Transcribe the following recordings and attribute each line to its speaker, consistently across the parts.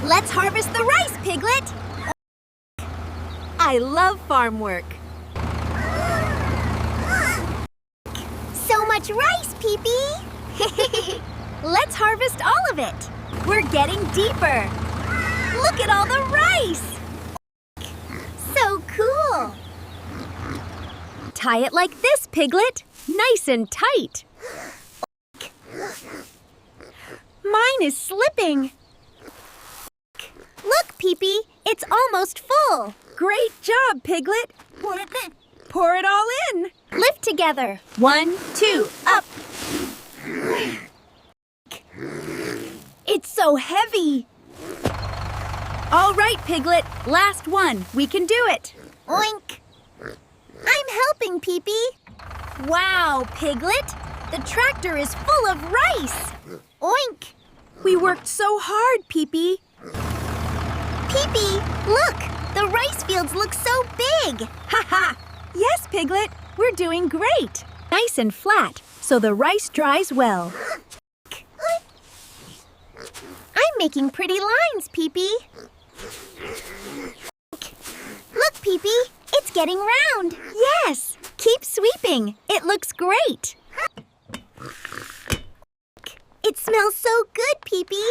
Speaker 1: Let's harvest the rice, Piglet! I love farm work. So much rice, Pipi! Let's harvest all of it. We're getting deeper. Look at all the rice! So cool! Tie it like this, Piglet. Nice and tight. Mine is slipping. Look, Pipi, it's almost full. Great job, Piglet. Pour it all in. Lift together. 1, 2, up. It's so heavy. All right, Piglet. Last one. We can do it. Oink. I'm helping, Pipi. Wow, Piglet. The tractor is full of rice. Oink. We worked so hard, Pipi. Pipi, look. The rice fields look so big. Ha ha. Yes, Piglet. We're doing great. Nice and flat, so the rice dries well. I'm making pretty lines, Pipi. Look, Pipi, it's getting round. Yes, keep sweeping. It looks great. It smells so good, Pipi.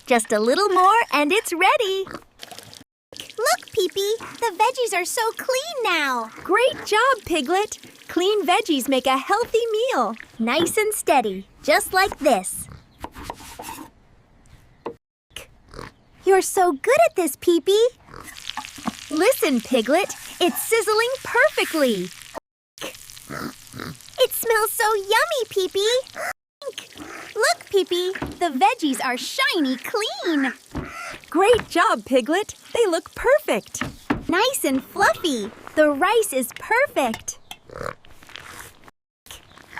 Speaker 1: Just a little more and it's ready. Look, Pipi, the veggies are so clean now. Great job, Piglet. Clean veggies make a healthy meal. Nice and steady, just like this. You're so good at this, Pipi. Listen, Piglet, it's sizzling perfectly. It smells so yummy, Pipi. Look, Pipi, the veggies are shiny clean. Great job, Piglet. They look perfect. Nice and fluffy. The rice is perfect.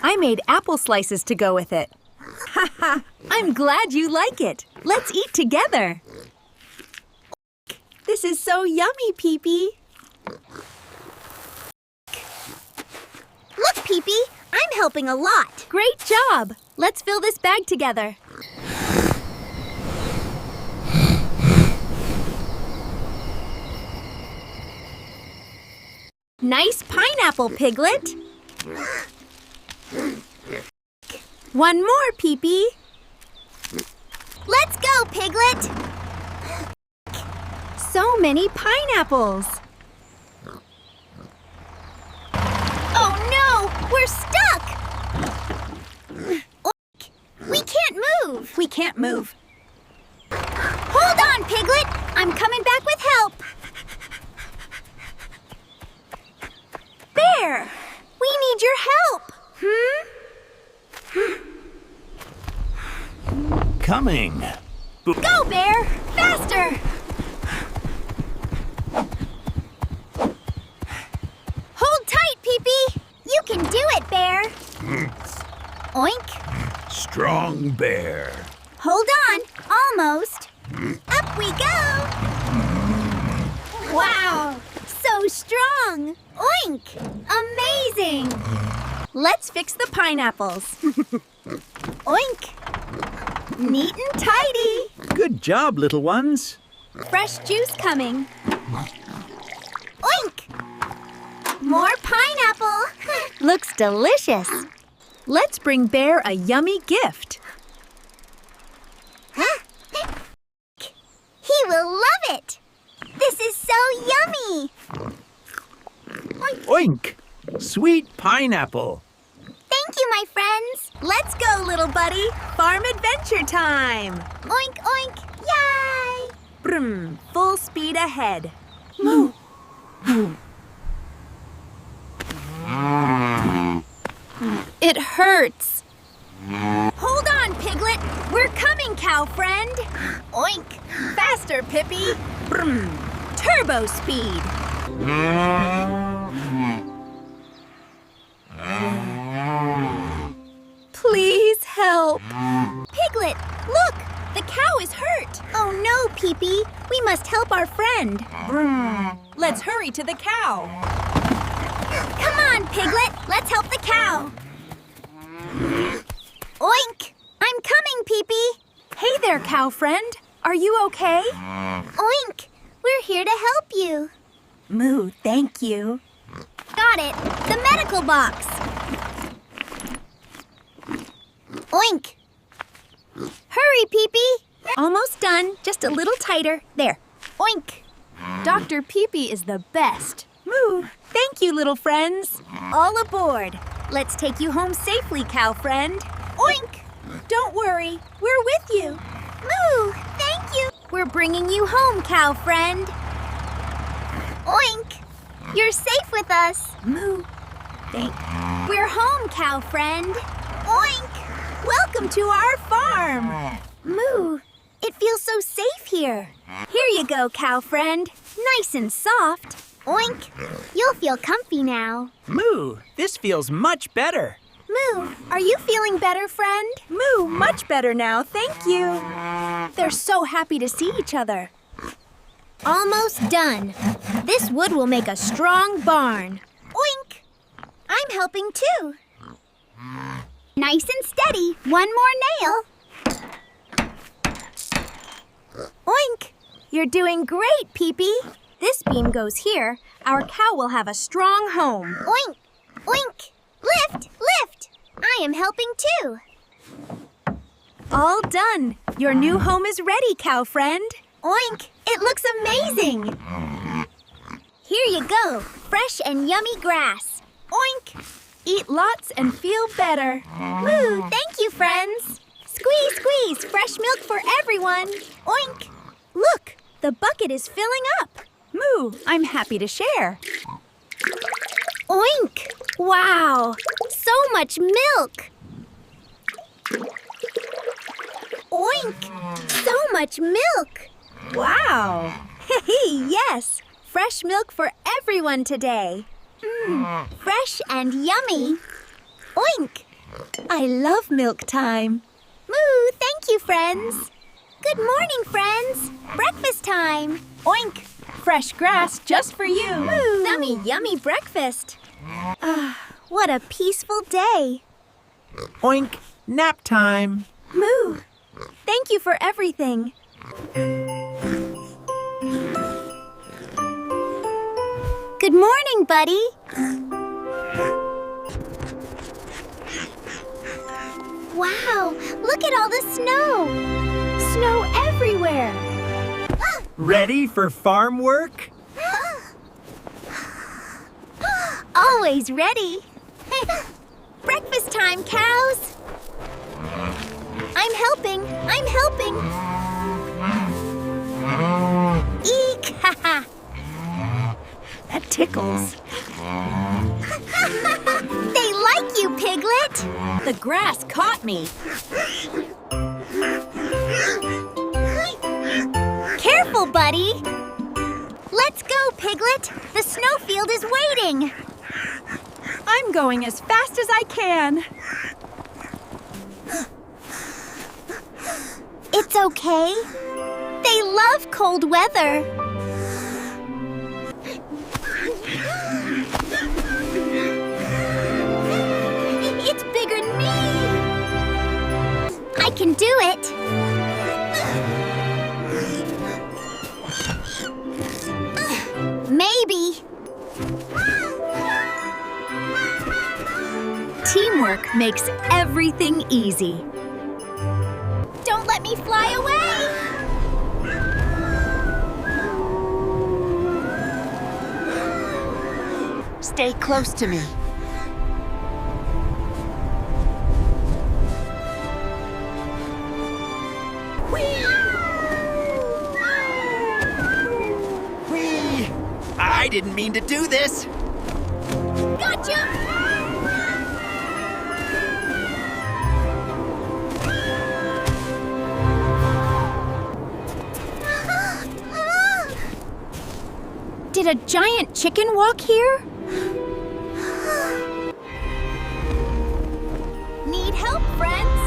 Speaker 1: I made apple slices to go with it. Ha ha! I'm glad you like it. Let's eat together. This is so yummy, Pipi. Look, Pipi, I'm helping a lot. Great job. Let's fill this bag together. Nice pineapple, Piglet. One more, Pipi. Let's go, Piglet. So many pineapples. Oh no, we're stuck. We can't move. We can't move. Hold on, Piglet. I'm coming back with help. Bear, we need your help.
Speaker 2: Coming.
Speaker 1: Go, Bear! Faster! Hold tight, Pipi! You can do it, Bear! Oink!
Speaker 2: Strong bear.
Speaker 1: Hold on! Almost! Up we go! Wow! So strong! Oink! Amazing! Let's fix the pineapples. Oink! Neat and tidy!
Speaker 2: Good job, little ones.
Speaker 1: Fresh juice coming. Oink! More pineapple! Looks delicious. Let's bring Bear a yummy gift. He will love it! This is so yummy!
Speaker 2: Oink! Sweet pineapple.
Speaker 1: Thank you, my friends. Let's go, little buddy. Farm adventure time. Oink, oink, yay! Brum, full speed ahead. Moo. It hurts. Hold on, Piglet. We're coming, cow friend. Oink. Faster, Pipi. Brum. Turbo speed. Please help. Piglet, look! The cow is hurt. Oh no, Pipi. We must help our friend. Let's hurry to the cow. Come on, Piglet. Let's help the cow. Oink! I'm coming, Pipi. Hey there, cow friend. Are you okay?
Speaker 3: Oink! We're here to help you.
Speaker 1: Moo, thank you.
Speaker 3: Got it. The medical box. Oink! Hurry, Pipi.
Speaker 1: Almost done. Just a little tighter. There.
Speaker 3: Oink!
Speaker 1: Dr. Pipi is the best. Moo, thank you, little friends. All aboard. Let's take you home safely, cow friend.
Speaker 3: Oink!
Speaker 1: Don't worry, we're with you.
Speaker 3: Moo! Thank you.
Speaker 1: We're bringing you home, cow friend.
Speaker 3: Oink! You're safe with us.
Speaker 1: Moo, we're home, cow friend.
Speaker 3: Oink!
Speaker 1: Welcome to our farm.
Speaker 3: Moo! It feels so safe here.
Speaker 1: Here you go, cow friend. Nice and soft.
Speaker 3: Oink! You'll feel comfy now.
Speaker 2: Moo, this feels much better.
Speaker 1: Moo, are you feeling better, friend? Moo, much better now, thank you. They're so happy to see each other.
Speaker 3: Almost done. This wood will make a strong barn. Oink! I'm helping too. Nice and steady. One more nail.
Speaker 1: Oink! You're doing great, Pipi. This beam goes here. Our cow will have a strong home.
Speaker 3: Oink! Oink! Lift! Lift! I am helping too.
Speaker 1: All done. Your new home is ready, cow friend.
Speaker 3: Oink! It looks amazing. Here you go. Fresh and yummy grass. Oink!
Speaker 1: Eat lots and feel better.
Speaker 3: Moo! Thank you, friends. Squeeze, squeeze. Fresh milk for everyone. Oink!
Speaker 1: Look, the bucket is filling up. Moo, I'm happy to share.
Speaker 3: Oink! Wow! So much milk! Oink! So much milk!
Speaker 1: Wow! Hey, yes! Fresh milk for everyone today.
Speaker 3: Fresh and yummy. Oink!
Speaker 1: I love milk time.
Speaker 3: Moo! Thank you, friends. Good morning, friends. Breakfast time.
Speaker 1: Oink! Fresh grass just for you.
Speaker 3: Moo!
Speaker 1: Yummy, yummy breakfast. What a peaceful day.
Speaker 2: Oink, nap time.
Speaker 1: Moo! Thank you for everything.
Speaker 3: Good morning, buddy. Wow, look at all the snow. Snow everywhere.
Speaker 2: Ready for farm work?
Speaker 3: Always ready. Breakfast time, cows. I'm helping. I'm helping. Eek! Ha
Speaker 1: That tickles.
Speaker 3: They like you, Piglet.
Speaker 1: The grass caught me.
Speaker 3: Careful, buddy. Let's go, Piglet. The snowfield is waiting.
Speaker 1: I'm going as fast as I can.
Speaker 3: It's okay. They love cold weather. It's bigger than me. I can do it. Maybe.
Speaker 1: Teamwork makes everything easy.
Speaker 3: Don't let me fly away.
Speaker 1: Stay close to me.
Speaker 2: Whee! I didn't mean to do this.
Speaker 3: Gotcha!
Speaker 1: Did a giant chicken walk here?
Speaker 3: Need help, friends?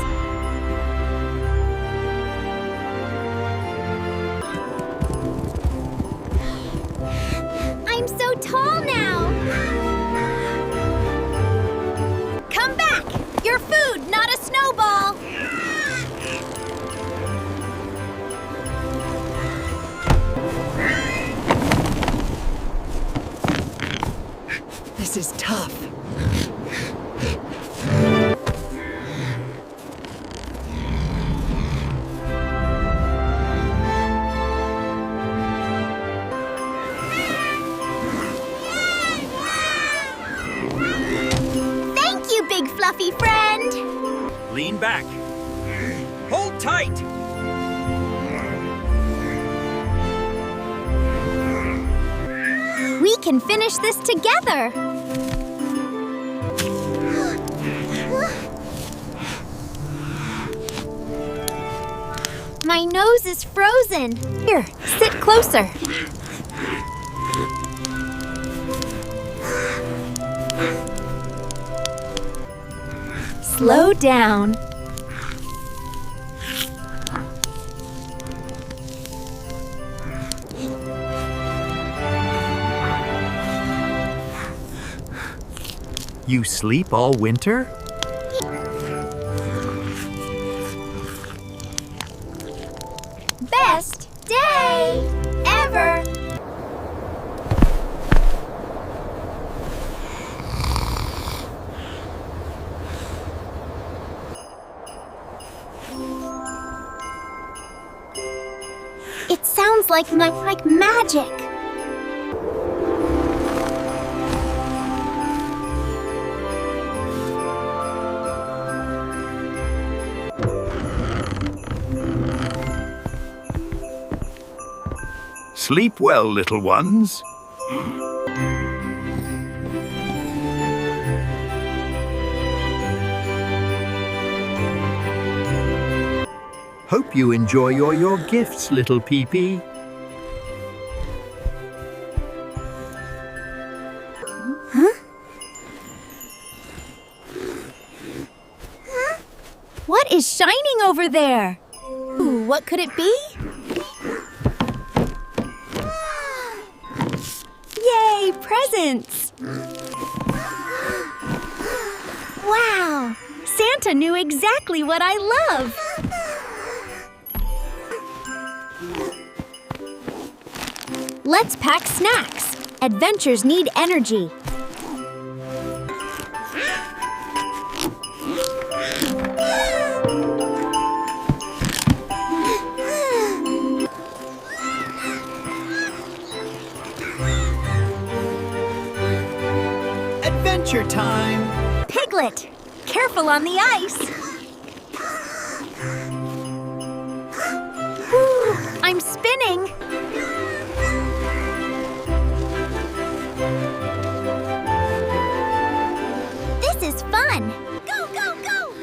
Speaker 3: I'm so tall now. Come back. Your food, not a snowball.
Speaker 2: This is tough.
Speaker 3: Thank you, big fluffy friend.
Speaker 2: Lean back. Hold tight.
Speaker 3: We can finish this together. My nose is frozen.
Speaker 1: Here, sit closer. Slow down.
Speaker 2: You sleep all winter?
Speaker 3: Best day ever. It sounds like magic.
Speaker 2: Sleep well, little ones. Hope you enjoy your gifts, little Pipi.
Speaker 1: What is shining over there? Ooh, what could it be? Yay, presents!
Speaker 3: Wow.
Speaker 1: Santa knew exactly what I love. Let's pack snacks. Adventures need energy.
Speaker 2: Adventure time!
Speaker 1: Piglet, careful on the ice. Ooh, I'm spinning.
Speaker 3: This is fun. Go, go, go.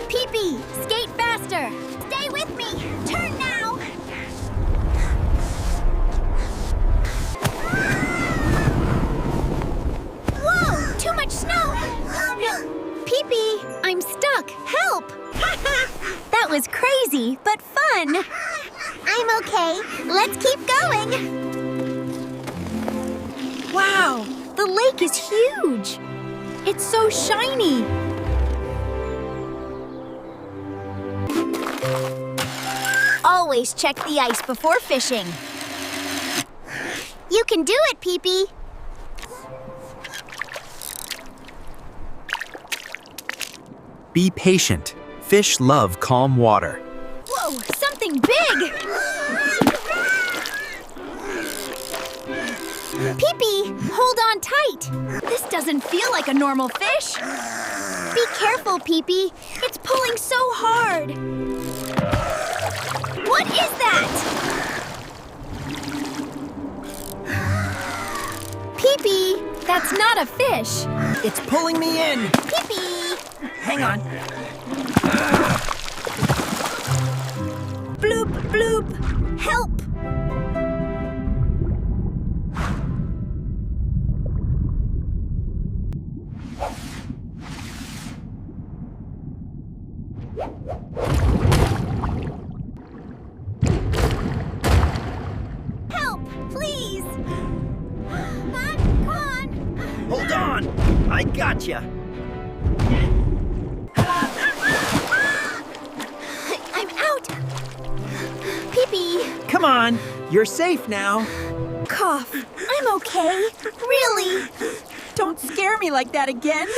Speaker 1: Pipi, skate faster.
Speaker 3: Stay with me. Turn now. Whoa, too much snow.
Speaker 1: Pipi, I'm stuck. Help! That was crazy, but fun.
Speaker 3: I'm okay. Let's keep going.
Speaker 1: Wow, the lake is huge. It's so shiny. Always check the ice before fishing.
Speaker 3: You can do it, Pipi.
Speaker 2: Be patient. Fish love calm water.
Speaker 1: Whoa, something big!
Speaker 3: Pipi, hold on tight.
Speaker 1: This doesn't feel like a normal fish.
Speaker 3: Be careful, Pipi.
Speaker 1: It's pulling so hard. What is that?
Speaker 3: Pipi,
Speaker 1: That's not a fish.
Speaker 2: It's pulling me in.
Speaker 3: Pipi.
Speaker 2: Hang on.
Speaker 1: Bloop, bloop. Help!
Speaker 3: Help, please. Come on.
Speaker 2: Hold on. I gotcha.
Speaker 3: I'm out. Pipi.
Speaker 2: Come on.
Speaker 4: You're safe now.
Speaker 1: Cough. I'm okay.
Speaker 3: Really?
Speaker 1: Don't scare me like that again.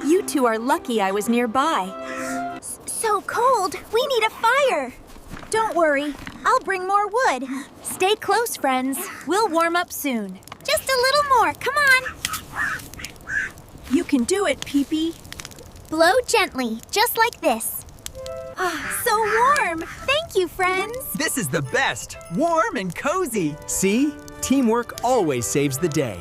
Speaker 1: You two are lucky I was nearby.
Speaker 3: So cold. We need a fire.
Speaker 1: Don't worry. I'll bring more wood. Stay close, friends. We'll warm up soon.
Speaker 3: Just a little more. Come on.
Speaker 1: You can do it, Pipi.
Speaker 3: Blow gently, just like this.
Speaker 1: Ah, so warm. Thank you, friends.
Speaker 4: This is the best. Warm and cozy. See? Teamwork always saves the day.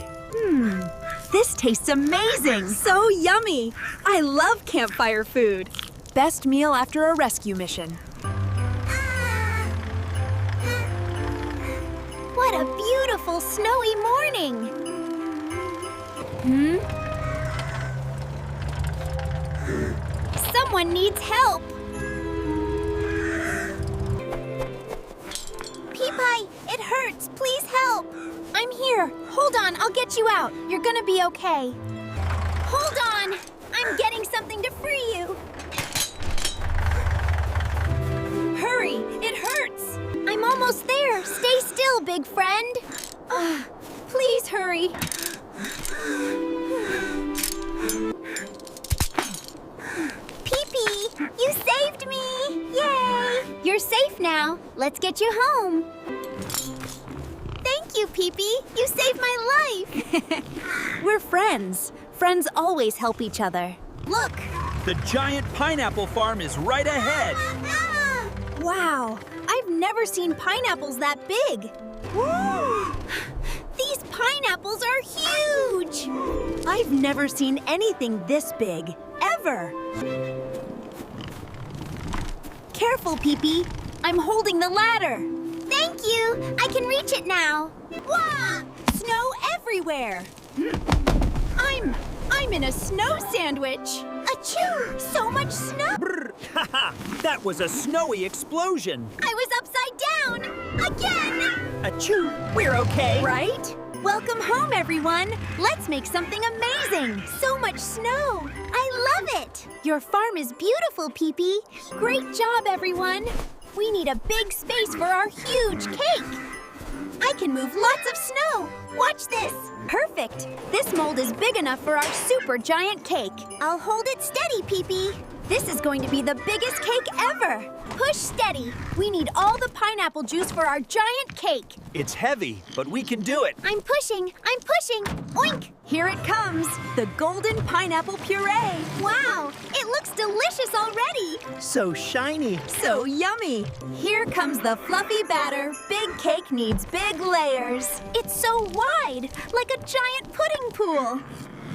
Speaker 1: This tastes amazing. So yummy. I love campfire food. Best meal after a rescue mission.
Speaker 3: What a beautiful snowy morning. Someone needs help. Pipi, it hurts. Please help. I'm here. Hold on, I'll get you out. You're gonna be okay. Hold on. I'm getting something to free you.
Speaker 1: Hurry, it hurts.
Speaker 3: I'm almost there. Stay still, big friend.
Speaker 1: Please hurry.
Speaker 3: Pipi, you saved me! Yay! You're safe now. Let's get you home. Thank you, Pipi. You saved my life.
Speaker 1: We're friends. Friends always help each other.
Speaker 3: Look.
Speaker 4: The giant pineapple farm is right ahead.
Speaker 1: Wow, I've never seen pineapples that big.
Speaker 3: These pineapples are huge.
Speaker 1: I've never seen anything this big, ever. Careful, Pipi. I'm holding the ladder.
Speaker 3: Thank you. I can reach it now.
Speaker 1: Wow! Snow everywhere. I'm in a snow sandwich.
Speaker 3: Achoo! So much snow.
Speaker 4: That was a snowy explosion.
Speaker 3: I was upside down. Again.
Speaker 4: Achoo, we're okay.
Speaker 1: Right? Welcome home, everyone. Let's make something amazing.
Speaker 3: So much snow. I love it.
Speaker 1: Your farm is beautiful, Pipi. Great job, everyone. We need a big space for our huge cake. I can move lots of snow. Watch this. Perfect. This mold is big enough for our super giant cake.
Speaker 3: I'll hold it steady, Pipi.
Speaker 1: This is going to be the biggest cake ever. Push steady. We need all the pineapple juice for our giant cake.
Speaker 4: It's heavy, but we can do it.
Speaker 3: I'm pushing. Oink.
Speaker 1: Here it comes, the golden pineapple puree.
Speaker 3: Wow, it looks delicious already.
Speaker 4: So shiny.
Speaker 1: So yummy. Here comes the fluffy batter. Big cake needs big layers.
Speaker 3: It's so wide, like a giant pudding pool.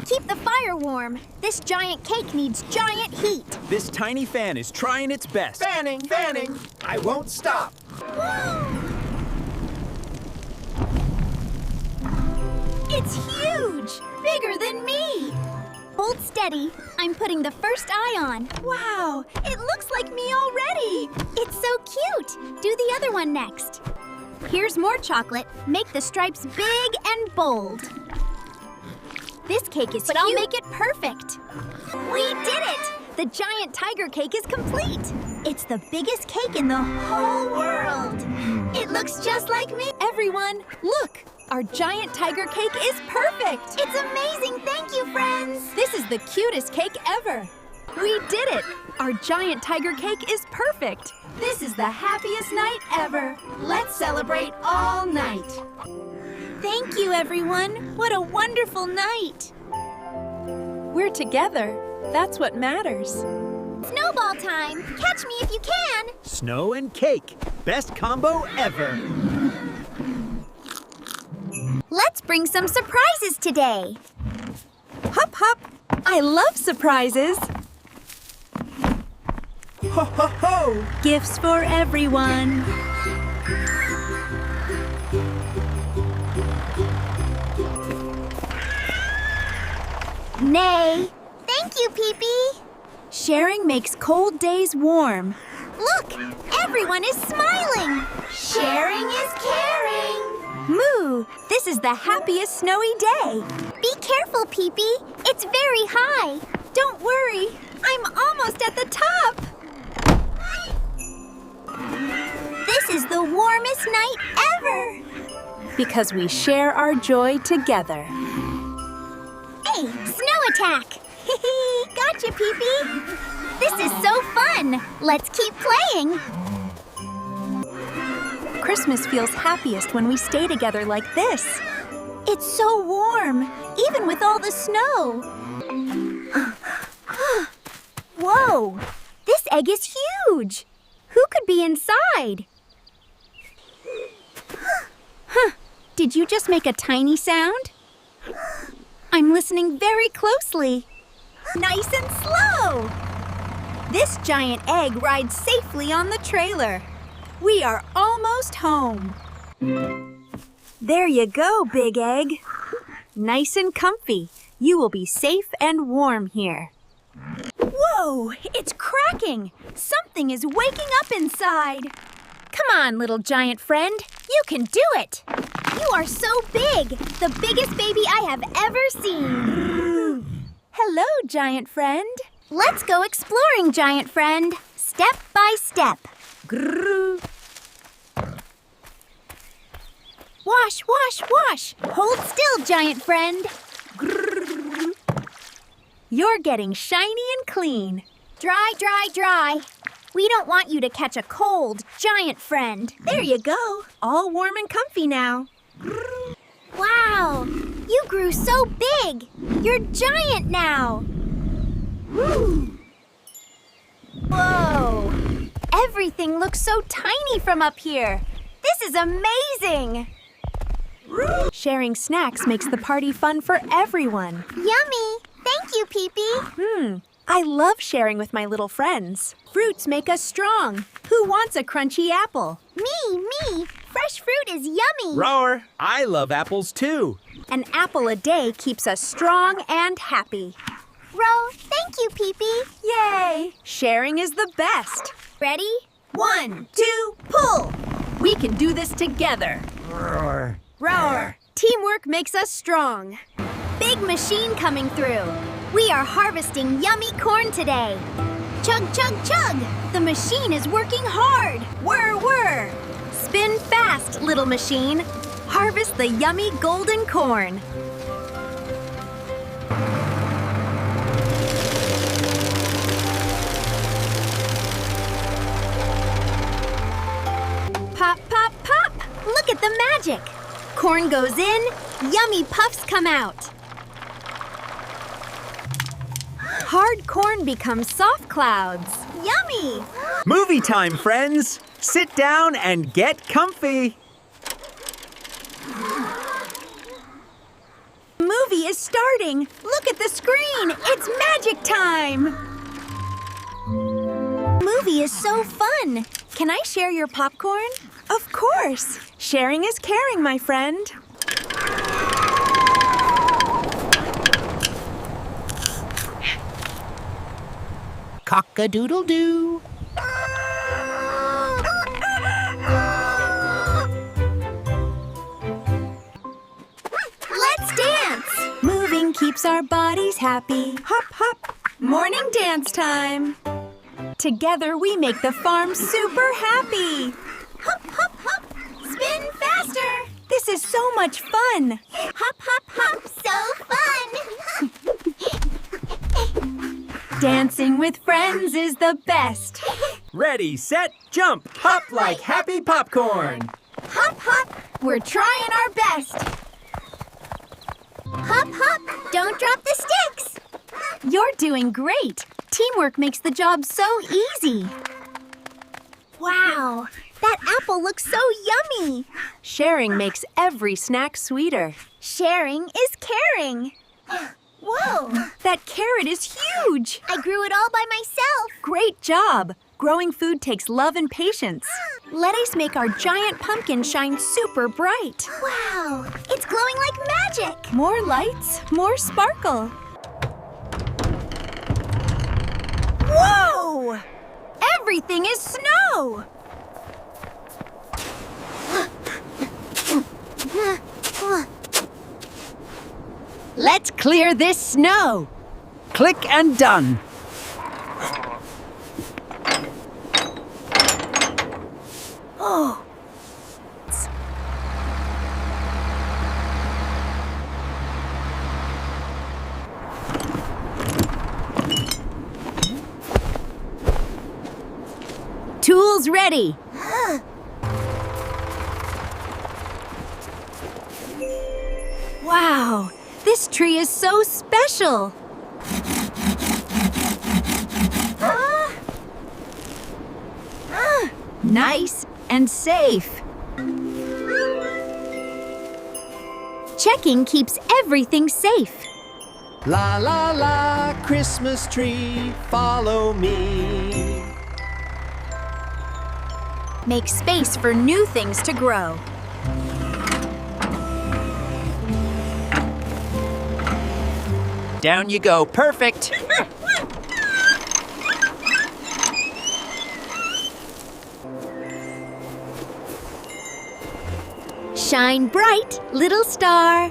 Speaker 3: Keep the fire warm. This giant cake needs giant heat.
Speaker 4: This tiny fan is trying its best. Fanning. I won't stop.
Speaker 3: It's huge, bigger than me. Hold steady. I'm putting the first eye on.
Speaker 1: Wow, it looks like me already.
Speaker 3: It's so cute. Do the other one next. Here's more chocolate. Make the stripes big and bold. This cake is huge. But I'll make it perfect. We did it! The giant tiger cake is complete. It's the biggest cake in the whole world. It looks just like me.
Speaker 1: Everyone, look! Our giant tiger cake is perfect!
Speaker 3: It's amazing! Thank you, friends!
Speaker 1: This is the cutest cake ever! We did it! Our giant tiger cake is perfect! This is the happiest night ever! Let's celebrate all night!
Speaker 3: Thank you, everyone! What a wonderful night!
Speaker 1: We're together. That's what matters.
Speaker 3: Snowball time! Catch me if you can!
Speaker 4: Snow and cake. Best combo ever.
Speaker 3: Let's bring some surprises today.
Speaker 1: Hop, hop! I love surprises!
Speaker 4: Ho, ho, ho!
Speaker 1: Gifts for everyone!
Speaker 3: Nay! Thank you, Pipi!
Speaker 1: Sharing makes cold days warm.
Speaker 3: Look! Everyone is smiling! Sharing is caring!
Speaker 1: Moo! This is the happiest snowy day!
Speaker 3: Be careful, Pipi! It's very high!
Speaker 1: Don't worry! I'm almost at the top!
Speaker 3: This is the warmest night ever!
Speaker 1: because we share our joy together.
Speaker 3: Hey, snow attack! Gotcha, Pipi! This is so fun! Let's keep playing!
Speaker 1: Christmas feels happiest when we stay together like this.
Speaker 3: It's so warm, even with all the snow. Whoa! This egg is huge! Who could be inside?
Speaker 1: Huh, did you just make a tiny sound? I'm listening very closely. Nice and slow! This giant egg rides safely on the trailer. We are almost home. There you go, Big Egg. Nice and comfy. You will be safe and warm here. Whoa, it's cracking. Something is waking up inside. Come on, little giant friend. You can do it.
Speaker 3: You are so big! The biggest baby I have ever seen!
Speaker 1: Hello, giant friend.
Speaker 3: Let's go exploring, giant friend. Step by step.
Speaker 1: Grrr. Wash, wash, wash.
Speaker 3: Hold still, giant friend.
Speaker 1: Grrr. You're getting shiny and clean.
Speaker 3: Dry, dry, dry. We don't want you to catch a cold, giant friend.
Speaker 1: There you go. All warm and comfy now.
Speaker 3: Wow! You grew so big! You're giant now!
Speaker 1: Whoa! Everything looks so tiny from up here. This is amazing! Sharing snacks makes the party fun for everyone.
Speaker 3: Yummy! Thank you, Pipi.
Speaker 1: I love sharing with my little friends. Fruits make us strong. Who wants a crunchy apple?
Speaker 3: Me! Fresh fruit is yummy!
Speaker 4: Roar, I love apples too.
Speaker 1: An apple a day keeps us strong and happy.
Speaker 3: Ro, thank you, Pipi.
Speaker 1: Yay! Sharing is the best.
Speaker 3: Ready?
Speaker 1: 1, 2, pull! We can do this together.
Speaker 4: Roar.
Speaker 1: Roar! Teamwork makes us strong.
Speaker 3: Big machine coming through. We are harvesting yummy corn today. Chug, chug, chug! The machine is working hard.
Speaker 1: Whir, whir! Spin fast, little machine. Harvest the yummy golden corn. Pop, pop, pop! Look at the magic! Corn goes in, yummy puffs come out. Hard corn becomes soft clouds. Yummy!
Speaker 4: Movie time, friends. Sit down and get comfy.
Speaker 1: Movie is starting. Look at the screen. It's magic time. Movie is so fun. Can I share your popcorn? Of course. Sharing is caring, my friend.
Speaker 2: Cock-a-doodle-doo.
Speaker 1: Let's dance! Moving keeps our bodies happy. Hop, hop. Morning dance time. Together we make the farm super happy. Hop, hop, hop. Spin faster. This is so much fun.
Speaker 3: Hop, hop, hop. So fun!
Speaker 1: Dancing with friends is the best.
Speaker 4: Ready, set, jump. Hop like happy popcorn.
Speaker 1: Hop, hop. We're trying our best.
Speaker 3: Hop, hop. Don't drop the sticks.
Speaker 1: You're doing great. Teamwork makes the job so easy.
Speaker 3: Wow, that apple looks so yummy.
Speaker 1: Sharing makes every snack sweeter.
Speaker 3: Sharing is caring. Whoa,
Speaker 1: That carrot is huge.
Speaker 3: I grew it all by myself.
Speaker 1: Great job. Growing food takes love and patience. Let us make our giant pumpkin shine super bright.
Speaker 3: Wow, it's glowing like magic.
Speaker 1: More lights, more sparkle. Whoa! Everything is snow! Let's clear this snow.
Speaker 4: Click and done.
Speaker 1: Oh. Wheels ready. Wow, this tree is so special. Nice and safe.
Speaker 3: Checking keeps everything safe.
Speaker 4: La la la, Christmas tree, follow me.
Speaker 1: Make space for new things to grow.
Speaker 4: Down you go, perfect.
Speaker 1: Shine bright, little star.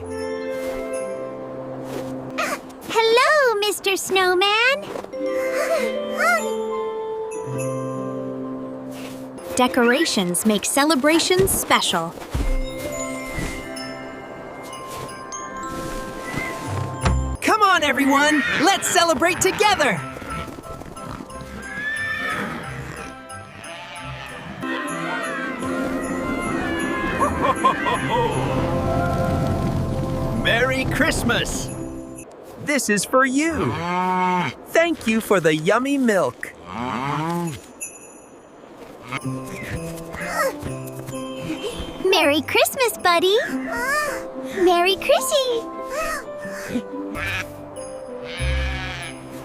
Speaker 3: Hello, Mr. Snowman.
Speaker 1: Decorations make celebrations special.
Speaker 4: Come on, everyone, let's celebrate together. Merry Christmas! This is for you. Thank you for the yummy milk.
Speaker 3: Merry Christmas, buddy. Merry Chrissy.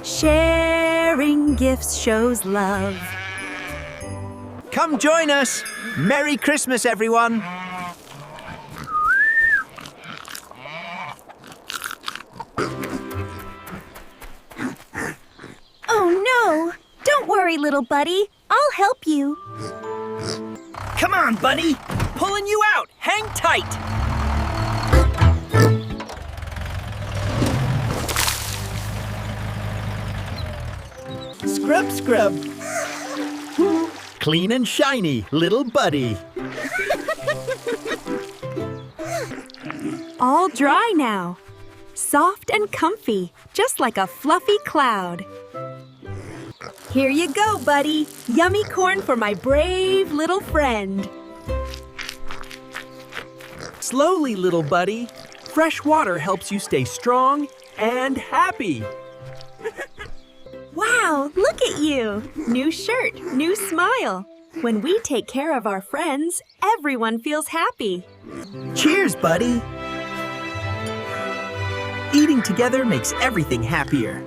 Speaker 1: Sharing gifts shows love.
Speaker 4: Come join us. Merry Christmas, everyone.
Speaker 1: Oh no! Don't worry, little buddy. I'll help you.
Speaker 4: Come on, buddy. Pulling you out. Hang tight. Scrub, scrub. Clean and shiny, little buddy.
Speaker 1: All dry now. Soft and comfy, just like a fluffy cloud. Here you go, buddy. Yummy corn for my brave little friend.
Speaker 4: Slowly, little buddy. Fresh water helps you stay strong and happy.
Speaker 1: Wow, look at you. New shirt, new smile. When we take care of our friends, everyone feels happy.
Speaker 4: Cheers, buddy. Eating together makes everything happier.